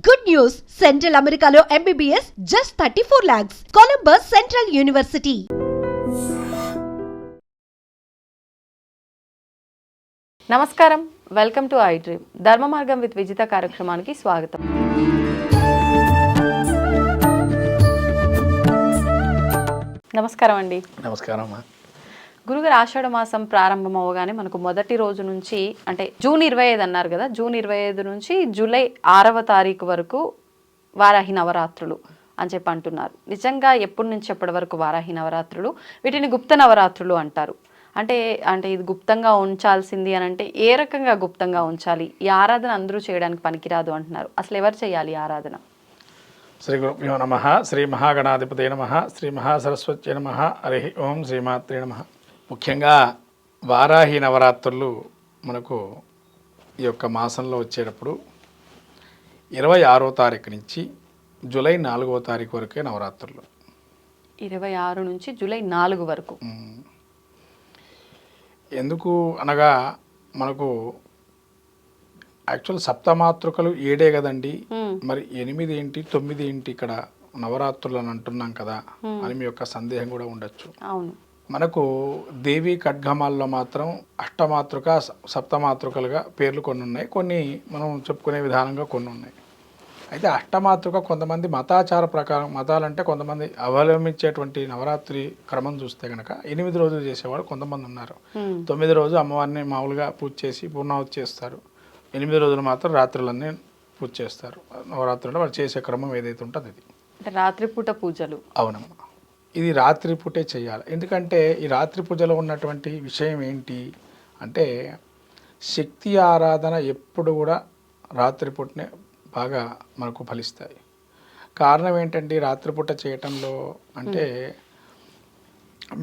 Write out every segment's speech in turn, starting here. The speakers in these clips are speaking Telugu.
Good news! Central Americano MBBS just 34 lakhs. Columbus Central University. నమస్కారం, వెల్కమ్ టు ఐ డ్రీమ్. ధర్మ మార్గం విత్ విజిత కార్యక్రమానికి స్వాగతం. నమస్కారం అండి. నమస్కారం. గురుగారు, ఆషాఢ మాసం ప్రారంభం అవ్వగానే మనకు మొదటి రోజు నుంచి అంటే జూన్ 25 అన్నారు కదా, జూన్ 25 నుంచి జూలై 6వ తారీఖు వరకు వారాహి నవరాత్రులు అని చెప్పి అంటున్నారు. నిజంగా ఎప్పటి నుంచి ఎప్పటి వరకు వారాహి నవరాత్రులు? వీటిని గుప్త నవరాత్రులు అంటారు. అంటే ఇది గుప్తంగా ఉంచాల్సింది అని అంటే ఏ రకంగా గుప్తంగా ఉంచాలి? ఈ ఆరాధన అందరూ చేయడానికి పనికిరాదు అంటున్నారు. అసలు ఎవరు చేయాలి ఈ ఆరాధన? శ్రీ గురుభ్యో నమః. శ్రీ మహాగణాధిపతే నమః. శ్రీ మహాసరస్వత్యై నమః. హరి ఓం శ్రీమాత్రే నమః. ముఖ్యంగా వారాహి నవరాత్రులు మనకు ఈ యొక్క మాసంలో వచ్చేటప్పుడు 26వ తారీఖు నుంచి జూలై 4వ తారీఖు వరకే నవరాత్రులు. 26 నుంచి జూలై 4 వరకు. ఎందుకు అనగా మనకు యాక్చువల్ సప్తమాతృకలు 7 కదండి, మరి 8 ఏంటి 9 ఏంటి ఇక్కడ నవరాత్రులు అని అంటున్నాం కదా అని మీ యొక్క సందేహం కూడా ఉండొచ్చు. అవును, మనకు దేవి ఖడ్గమాల్లో మాత్రం అష్టమాతృక సప్తమాతృకలుగా పేర్లు కొన్ని ఉన్నాయి, కొన్ని మనం చెప్పుకునే విధానంగా కొన్ని ఉన్నాయి. అయితే అష్టమాతృక కొంతమంది మతాచార ప్రకారం, మతాలంటే కొంతమంది అవలంబించేటువంటి నవరాత్రి క్రమం చూస్తే కనుక 8 రోజులు చేసేవాళ్ళు కొంతమంది ఉన్నారు. 9 రోజు అమ్మవారిని మామూలుగా పూజ చేసి పూర్ణావతి చేస్తారు. 8 రోజులు మాత్రం రాత్రులన్నీ పూజ చేస్తారు. నవరాత్రులు వాళ్ళు చేసే క్రమం ఏదైతే ఉంటుందో అది రాత్రిపూట పూజలు. అవునమ్మా, ఇది రాత్రిపూటే చేయాలి. ఎందుకంటే ఈ రాత్రి పూజలో ఉన్నటువంటి విషయం ఏంటి అంటే శక్తి ఆరాధన ఎప్పుడు కూడా రాత్రిపూటనే బాగా మనకు ఫలిస్తాయి. కారణం ఏంటంటే రాత్రిపూట చేయటంలో అంటే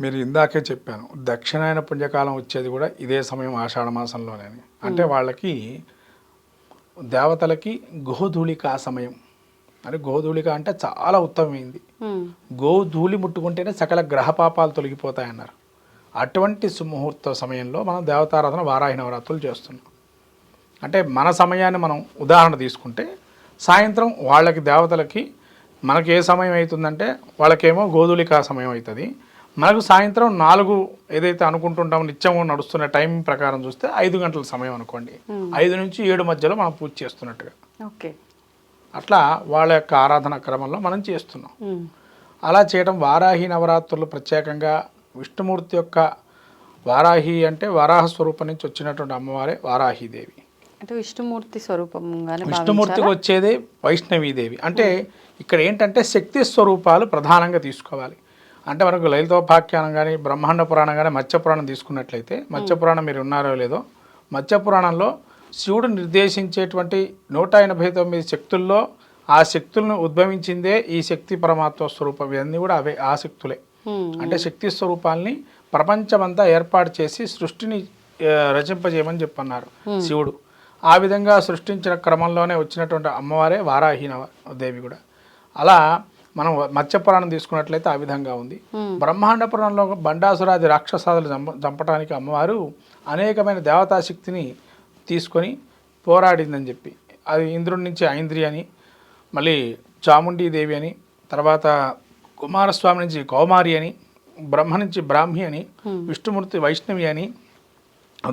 మీరు ఇందాకే చెప్పాను, దక్షిణాయన పుణ్యకాలం వచ్చేది కూడా ఇదే సమయం ఆషాఢ మాసంలోనే. అంటే వాళ్ళకి దేవతలకి గోధూళిక సమయం అని, గోధూళిక అంటే చాలా ఉత్తమమైంది. గోధూళి ముట్టుకుంటేనే సకల గ్రహ పాపాలు తొలగిపోతాయన్నారు. అటువంటి సుముహూర్త సమయంలో మనం దేవతారాధన వారాహి నవరాత్రులు చేస్తున్నాం. అంటే మన సమయాన్ని మనం ఉదాహరణ తీసుకుంటే సాయంత్రం వాళ్ళకి దేవతలకి మనకి ఏ సమయం అవుతుందంటే వాళ్ళకేమో గోధూళిక సమయం అవుతుంది, మనకు సాయంత్రం 4 ఏదైతే అనుకుంటుంటామో నిత్యం నడుస్తున్న టైం ప్రకారం చూస్తే 5 గంటల సమయం అనుకోండి. 5 నుంచి 7 మధ్యలో మనం పూజ చేస్తున్నట్టుగా. ఓకే, అట్లా వాళ్ళ యొక్క ఆరాధన క్రమంలో మనం చేస్తున్నాం. అలా చేయడం వారాహి నవరాత్రులు ప్రత్యేకంగా విష్ణుమూర్తి యొక్క వారాహి అంటే వరాహ స్వరూపం నుంచి వచ్చినటువంటి అమ్మవారే వారాహీదేవి. అంటే విష్ణుమూర్తి స్వరూపంగానే విష్ణుమూర్తికి వచ్చేదే వైష్ణవీదేవి. అంటే ఇక్కడ ఏంటంటే శక్తి స్వరూపాలు ప్రధానంగా తీసుకోవాలి. అంటే మనకు లలితోపాఖ్యానం కానీ బ్రహ్మాండ పురాణం కానీ మత్స్యపురాణం తీసుకున్నట్లయితే, మత్స్యపురాణం మీరు ఉన్నారో లేదో, మత్స్యపురాణంలో శివుడు నిర్దేశించేటువంటి 189 శక్తుల్లో ఆ శక్తులను ఉద్భవించిందే ఈ శక్తి పరమాత్మ స్వరూపం. ఇవన్నీ కూడా అవే ఆ శక్తులే. అంటే శక్తి స్వరూపాల్ని ప్రపంచమంతా ఏర్పాటు చేసి సృష్టిని రచింపజేయమని చెప్పన్నారు శివుడు. ఆ విధంగా సృష్టించిన క్రమంలోనే వచ్చినటువంటి అమ్మవారే వారాహి దేవి కూడా. అలా మనం మత్స్యపురాణం తీసుకున్నట్లయితే ఆ విధంగా ఉంది. బ్రహ్మాండ పురాణంలో బండాసురాది రాక్షసాదులు చంపడానికి అమ్మవారు అనేకమైన దేవతాశక్తిని తీసుకొని పోరాడిందని చెప్పి, అది ఇంద్రుడి నుంచి ఐంద్రి అని, మళ్ళీ చాముండీదేవి అని, తర్వాత కుమారస్వామి నుంచి కౌమారి అని, బ్రహ్మ నుంచి బ్రాహ్మి అని, విష్ణుమూర్తి వైష్ణవి అని,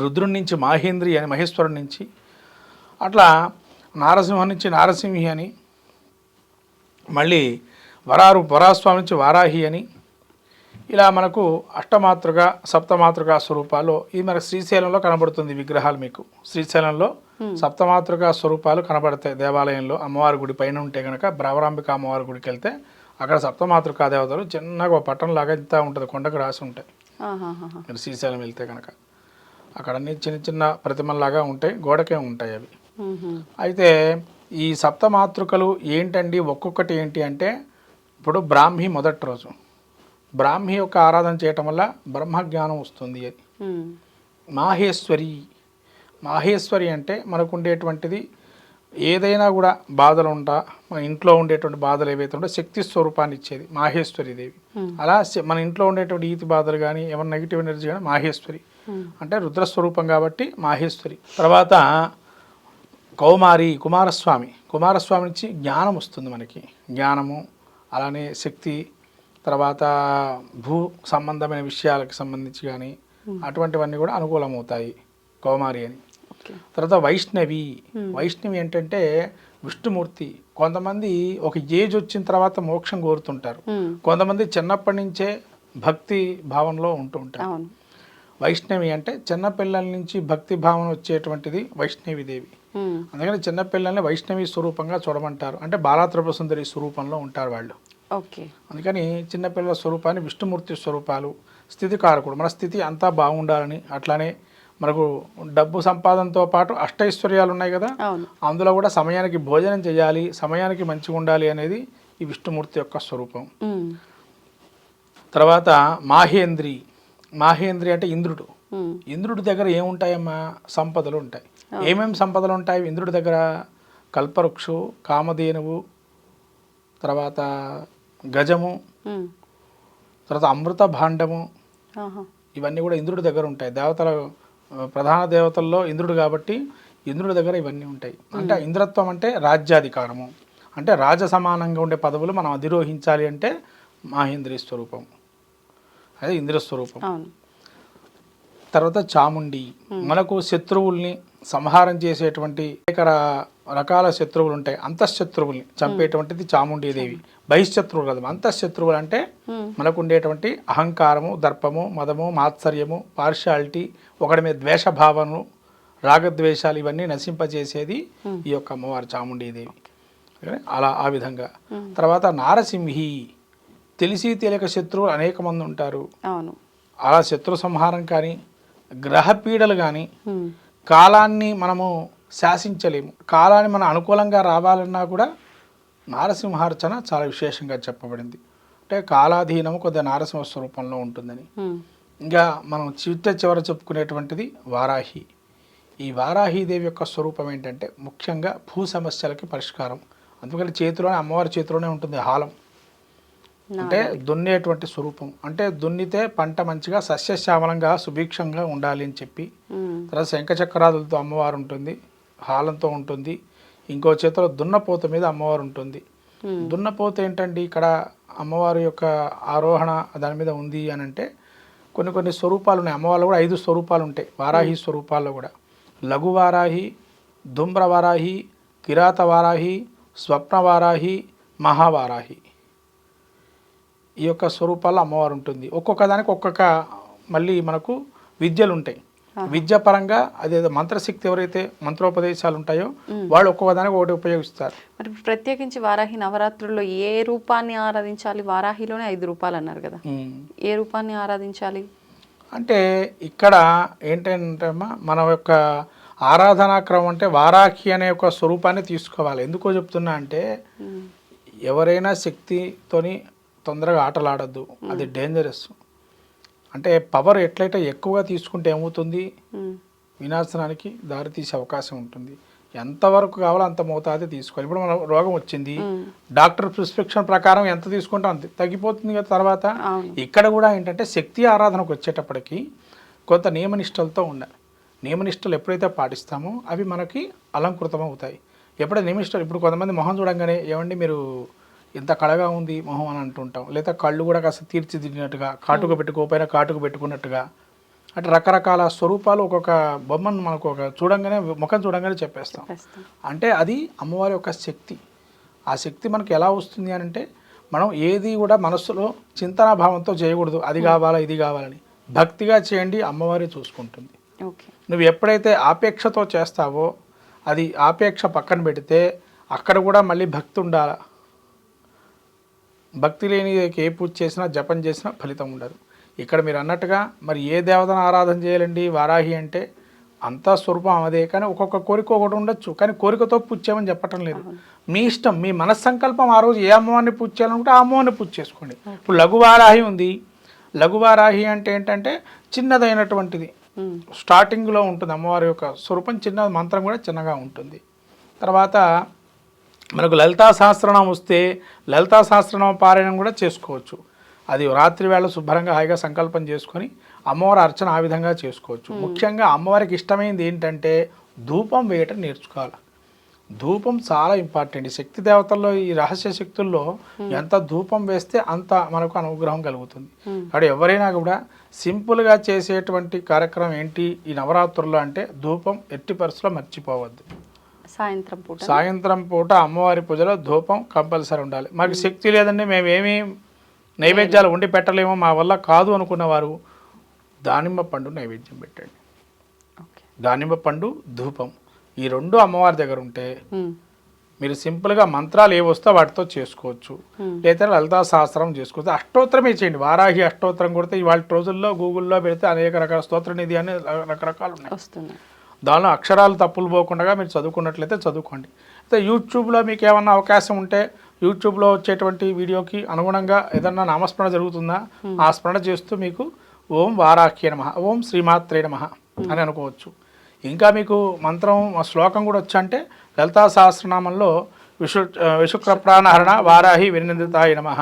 రుద్రుడి నుంచి మాహేంద్రి అని, మహేశ్వరుడి నుంచి, అట్లా నారసింహం నుంచి నారసింహి అని, మళ్ళీ వరాస్వామి నుంచి వారాహి అని, ఇలా మనకు అష్టమాతృక సప్తమాతృక స్వరూపాలు ఇది మనకు శ్రీశైలంలో కనబడుతుంది. విగ్రహాలు మీకు శ్రీశైలంలో సప్తమాతృక స్వరూపాలు కనబడతాయి. దేవాలయంలో అమ్మవారి గుడి పైన ఉంటే కనుక భ్రవరాంబిక అమ్మవారి గుడికి వెళ్తే అక్కడ సప్తమాతృకా దేవతలు చిన్నగా ఒక పట్టణంలాగా ఇంత ఉంటుంది, కొండకు రాసి ఉంటాయి. మీరు శ్రీశైలం వెళ్తే కనుక అక్కడ అన్ని చిన్న చిన్న ప్రతిమల్లాగా ఉంటాయి, గోడకే ఉంటాయి అవి. అయితే ఈ సప్తమాతృకలు ఏంటండి, ఒక్కొక్కటి ఏంటి అంటే ఇప్పుడు బ్రాహ్మి మొదటి రోజు బ్రాహ్మి యొక్క ఆరాధన చేయటం వల్ల బ్రహ్మజ్ఞానం వస్తుంది అని. మాహేశ్వరి అంటే మనకు ఉండేటువంటిది ఏదైనా కూడా బాధలు ఉంటా, మన ఇంట్లో ఉండేటువంటి బాధలు ఏవైతే ఉంటే శక్తి స్వరూపాన్ని ఇచ్చేది మాహేశ్వరి దేవి. అలా మన ఇంట్లో ఉండేటువంటి ఈతి బాధలు కానీ ఏమైనా నెగిటివ్ ఎనర్జీ కానీ మాహేశ్వరి అంటే రుద్రస్వరూపం కాబట్టి మాహేశ్వరి. తర్వాత కౌమారి కుమారస్వామి నుంచి జ్ఞానం వస్తుంది మనకి, జ్ఞానము అలానే శక్తి, తర్వాత భూ సంబంధమైన విషయాలకు సంబంధించి కానీ అటువంటివన్నీ కూడా అనుకూలమవుతాయి కౌమారి అని. తర్వాత వైష్ణవి ఏంటంటే విష్ణుమూర్తి. కొంతమంది ఒక ఏజ్ వచ్చిన తర్వాత మోక్షం కోరుతుంటారు, కొంతమంది చిన్నప్పటి నుంచే భక్తి భావంలో ఉంటూ ఉంటారు. వైష్ణవి అంటే చిన్నపిల్లల నుంచి భక్తి భావన వచ్చేటువంటిది వైష్ణవి దేవి. అందుకని చిన్నపిల్లల్ని వైష్ణవి స్వరూపంగా చూడమంటారు, అంటే బాలాత్రిపుర సుందరి స్వరూపంలో ఉంటారు వాళ్ళు. అందుకని చిన్నపిల్లల స్వరూపాన్ని విష్ణుమూర్తి స్వరూపాలు. స్థితికారకుడు, మన స్థితి అంతా బాగుండాలని, అట్లానే మనకు డబ్బు సంపాదనతో పాటు అష్టైశ్వర్యాలు ఉన్నాయి కదా, అందులో కూడా సమయానికి భోజనం చేయాలి, సమయానికి మంచిగా ఉండాలి అనేది ఈ విష్ణుమూర్తి యొక్క స్వరూపం. తర్వాత మాహేంద్రి అంటే ఇంద్రుడు. ఇంద్రుడి దగ్గర ఏముంటాయమ్మా? సంపదలు ఉంటాయి. ఏమేమి సంపదలు ఉంటాయి ఇంద్రుడి దగ్గర? కల్పవృక్షు, కామధేనువు, తర్వాత గజము, తర్వాత అమృత భాండము, ఇవన్నీ కూడా ఇంద్రుడి దగ్గర ఉంటాయి. దేవతల ప్రధాన దేవతల్లో ఇంద్రుడు కాబట్టి ఇంద్రుడి దగ్గర ఇవన్నీ ఉంటాయి. అంటే ఇంద్రత్వం అంటే రాజ్యాధికారము, అంటే రాజ సమానంగా ఉండే పదవులు మనం అధిరోహించాలి అంటే మాహేంద్రి స్వరూపం, అదే ఇంద్ర స్వరూపం. తర్వాత చాముండి, మనకు శత్రువుల్ని సంహారం చేసేటువంటి అనేక రకాల శత్రువులు ఉంటాయి. అంతఃశత్రువుల్ని చంపేటువంటిది చాముండీదేవి. బహిశత్రువులు కదా, అంతఃశత్రువులు అంటే మనకు ఉండేటువంటి అహంకారము, దర్పము, మదము, మాత్సర్యము, పార్షాలిటీ, ఒకడి మీద ద్వేషభావము, రాగద్వేషాలు ఇవన్నీ నశింపజేసేది ఈ యొక్క అమ్మవారు చాముండీదేవి. అలా ఆ విధంగా. తర్వాత నారసింహి, తెలిసి తెలియక శత్రువులు అనేక మంది ఉంటారు. అలా శత్రు సంహారం కానీ, గ్రహపీడలు కానీ, కాలాన్ని మనము శాసించలేము, కాలాన్ని మనం అనుకూలంగా రావాలన్నా కూడా నారసింహార్చన చాలా విశేషంగా చెప్పబడింది. అంటే కాలాధీనము కొద్దిగా నారసింహ స్వరూపంలో ఉంటుందని. ఇంకా మనం చివర చెప్పుకునేటువంటిది వారాహి. ఈ వారాహీదేవి యొక్క స్వరూపం ఏంటంటే ముఖ్యంగా భూ సమస్యలకి పరిష్కారం. అందుకని అమ్మవారి చేతిలోనే ఉంటుంది హాలం, అంటే దున్నేటువంటి స్వరూపం. అంటే దున్నితే పంట మంచిగా సస్యశ్యామలంగా సుభిక్షంగా ఉండాలి అని చెప్పి. తర్వాత శంఖచక్రాదులతో అమ్మవారు ఉంటుంది, హాలంతో ఉంటుంది. ఇంకో చేతిలో దున్నపోత మీద అమ్మవారు ఉంటుంది. దున్నపోత ఏంటండి ఇక్కడ అమ్మవారి యొక్క ఆరోహణ దాని మీద ఉంది అని అంటే కొన్ని స్వరూపాలు ఉన్నాయి. అమ్మవారిలో కూడా 5 స్వరూపాలు ఉంటాయి వారాహి స్వరూపాల్లో కూడా. లఘు వారాహి, ధూమ్ర వారాహి, కిరాత వారాహి, స్వప్న వారాహి, మహావారాహి. ఈ యొక్క స్వరూపాల్లో అమ్మవారు ఉంటుంది. ఒక్కొక్క దానికి ఒక్కొక్క మళ్ళీ మనకు విద్యలు ఉంటాయి. విద్య పరంగా అదేదో మంత్రశక్తి ఎవరైతే మంత్రోపదేశాలు ఉంటాయో వాళ్ళు ఒక్కొక్క దానికి ఒకటి ఉపయోగిస్తారు. మరి ప్రత్యేకించి వారాహి నవరాత్రుల్లో ఏ రూపాన్ని ఆరాధించాలి? వారాహిలోనే 5 రూపాలు అన్నారు కదా, ఏ రూపాన్ని ఆరాధించాలి అంటే ఇక్కడ ఏంటంటే మన యొక్క ఆరాధనా క్రమం అంటే వారాహి అనే ఒక స్వరూపాన్ని తీసుకోవాలి. ఎందుకో చెప్తున్నా అంటే ఎవరైనా శక్తితోని తొందరగా ఆటలాడద్దు, అది డేంజరస్. అంటే పవర్ ఎట్లయితే ఎక్కువగా తీసుకుంటే ఏమవుతుంది, వినాశనానికి దారితీసే అవకాశం ఉంటుంది. ఎంతవరకు కావాలో అంత మోతాదు తీసుకోవాలి. ఇప్పుడు మన రోగం వచ్చింది, డాక్టర్ ప్రిస్క్రిప్షన్ ప్రకారం ఎంత తీసుకుంటాం అంతే తగ్గిపోతుంది కదా. తర్వాత ఇక్కడ కూడా ఏంటంటే శక్తి ఆరాధనకు వచ్చేటప్పటికి కొంత నియమనిష్టలతో ఉండాలి. నియమనిష్టలు ఎప్పుడైతే పాటిస్తామో అవి మనకి అలంకృతం అవుతాయి. ఎప్పుడైతే నియమనిష్టలు, ఇప్పుడు కొంతమంది మొహం చూడంగానే ఏమండి మీరు ఇంత కళగా ఉంది మొహం అని అంటుంటాం, లేదా కళ్ళు కూడా కాస్త తీర్చిదిద్దినట్టుగా, కాటుక పెట్టుకోకపోయినా కాటుక పెట్టుకున్నట్టుగా, అంటే రకరకాల స్వరూపాలు ఒక్కొక్క బొమ్మను మనకు ఒక చూడంగానే ముఖం చూడంగానే చెప్పేస్తాం. అంటే అది అమ్మవారి యొక్క శక్తి. ఆ శక్తి మనకు ఎలా వస్తుంది అని అంటే మనం ఏది కూడా మనస్సులో చింతనా భావంతో చేయకూడదు, అది కావాలా ఇది కావాలని. భక్తిగా చేయండి, అమ్మవారి చూసుకుంటుంది. నువ్వు ఎప్పుడైతే ఆపేక్షతో చేస్తావో అది ఆపేక్ష పక్కన పెడితే అక్కడ కూడా మళ్ళీ భక్తి ఉండాలి. భక్తి లేని ఏ పూజ చేసినా జపం చేసినా ఫలితం ఉండదు. ఇక్కడ మీరు అన్నట్టుగా మరి ఏ దేవతను ఆరాధన చేయాలండి? వారాహి అంటే అంతా స్వరూపం అదే, కానీ ఒక్కొక్క కోరిక ఒకటి ఉండొచ్చు, కానీ కోరికతో పూజ చేయమని చెప్పటం లేదు. మీ ఇష్టం, మీ మనస్సంకల్పం ఆ రోజు ఏ అమ్మవారిని పూజ చేయాలనుకుంటే ఆ అమ్మవారిని పూజ చేసుకోండి. ఇప్పుడు లఘువారాహి ఉంది. లఘువారాహి అంటే ఏంటంటే చిన్నదైనటువంటిది, స్టార్టింగ్లో ఉంటుంది అమ్మవారి యొక్క స్వరూపం, చిన్న మంత్రం కూడా చిన్నగా ఉంటుంది. తర్వాత మనకు లలితా సహస్రనామం వస్తే లలితా సహస్రనామ పారాయణం కూడా చేసుకోవచ్చు. అది రాత్రి వేళ శుభ్రంగా హాయిగా సంకల్పం చేసుకొని అమ్మవారి అర్చన ఆ విధంగా చేసుకోవచ్చు. ముఖ్యంగా అమ్మవారికి ఇష్టమైనది ఏంటంటే ధూపం వేయటం నేర్చుకోవాలి. ధూపం చాలా ఇంపార్టెంట్. ఈ శక్తి దేవతల్లో ఈ రహస్య శక్తుల్లో ఎంత ధూపం వేస్తే అంత మనకు అనుగ్రహం కలుగుతుంది. అక్కడ ఎవరైనా కూడా సింపుల్గా చేసేటువంటి కార్యక్రమం ఏంటి ఈ నవరాత్రుల్లో అంటే ధూపం ఎట్టి పరిస్థితుల్లో మర్చిపోవద్దు. సాయంత్రం పూట అమ్మవారి పూజలో ధూపం కంపల్సరీ ఉండాలి. మాకు శక్తి లేదండి, మేమేమీ నైవేద్యాలు వండి పెట్టలేమో, మా వల్ల కాదు అనుకున్న వారు దానిమ్మ పండు నైవేద్యం పెట్టండి. దానిమ్మ పండు ధూపం ఈ రెండు అమ్మవారి దగ్గర ఉంటే మీరు సింపుల్గా మంత్రాలు ఏ వస్తే వాటితో చేసుకోవచ్చు. లేదా లలితా సహస్రం చేసుకోవచ్చు. అష్టోత్తరమే చేయండి. వారాహి అష్టోత్తరం కొడితే ఇవాళ రోజుల్లో గూగుల్లో పెడితే అనేక రకాల స్తోత్ర నిధి అని రకరకాలు ఉన్నాయి. దానిలో అక్షరాలు తప్పులు పోకుండా మీరు చదువుకున్నట్లయితే చదువుకోండి. అయితే యూట్యూబ్లో మీకు ఏమన్నా అవకాశం ఉంటే యూట్యూబ్లో వచ్చేటువంటి వీడియోకి అనుగుణంగా ఏదన్నా నామస్మరణ జరుగుతుందా ఆ స్మరణ చేస్తూ మీకు ఓం వారాహ్య నమః, ఓం శ్రీమాత్రే నమః అని అనుకోవచ్చు. ఇంకా మీకు మంత్రం శ్లోకం కూడా వచ్చంటే లలితా సహస్రనామంలో విశుక్ర ప్రాణహరణ వారాహి వినిందితాయ నమః,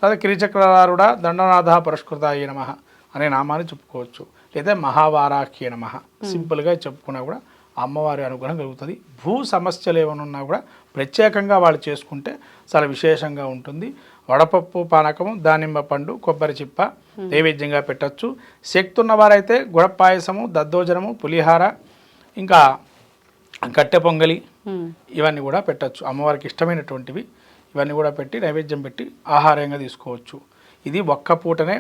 లేదా కిరిచక్రారుడ దండనాథ పురస్కృతాయ నమః అనే నామాన్ని చెప్పుకోవచ్చు. లేదా మహావారాహ్య నమః సింపుల్గా చెప్పుకున్నా కూడా అమ్మవారి అనుగ్రహం కలుగుతుంది. భూ సమస్యలు ఏమైనా ఉన్నా కూడా ప్రత్యేకంగా వాళ్ళు చేసుకుంటే చాలా విశేషంగా ఉంటుంది. వడపప్పు పానకము, దానిమ్మ పండు, కొబ్బరి చిప్ప నైవేద్యంగా పెట్టచ్చు. శక్తి ఉన్నవారైతే గుడపాయసము, దద్దోజనము, పులిహార, ఇంకా కట్టె పొంగలి ఇవన్నీ కూడా పెట్టచ్చు. అమ్మవారికి ఇష్టమైనటువంటివి ఇవన్నీ కూడా పెట్టి నైవేద్యం పెట్టి ఆహారంగా తీసుకోవచ్చు. ఇది ఒక్క పూటనే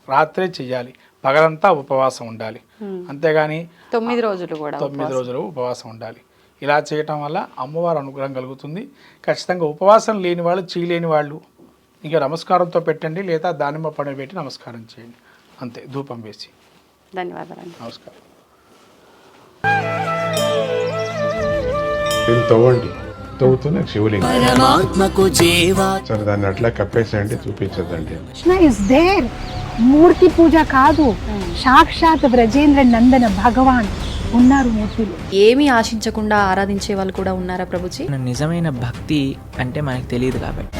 రాత్రే చెయ్యాలి, పగలంతా ఉపవాసం ఉండాలి. అంతేగాని 9 రోజులు కూడా 9 రోజులు ఉపవాసం ఉండాలి. ఇలా చేయటం వల్ల అమ్మవారి అనుగ్రహం కలుగుతుంది. ఖచ్చితంగా ఉపవాసం లేని వాళ్ళు, చేయలేని వాళ్ళు ఇంకా నమస్కారంతో పెట్టండి, లేదా దానిమ్మ పండు పెట్టి నమస్కారం చేయండి. అంతే, ధూపం వేసి. ధన్యవాదాలు. నమస్కారం. తవ్వండి, తవ్వుతూనే శివలింగం సరే దాన్ని అట్లా కప్పేసేయండి, చూపించదండి. Krishna is there. మూర్తి పూజ కాదు, సాక్షాత్ బ్రజేంద్ర నందన భగవాన్ ఉన్నారు మూర్తిలో. ఏమీ ఆశించకుండా ఆరాధించే వాళ్ళు కూడా ఉన్నారా ప్రభుజీ? నిజమైన భక్తి అంటే మనకు తెలియదు కాబట్టి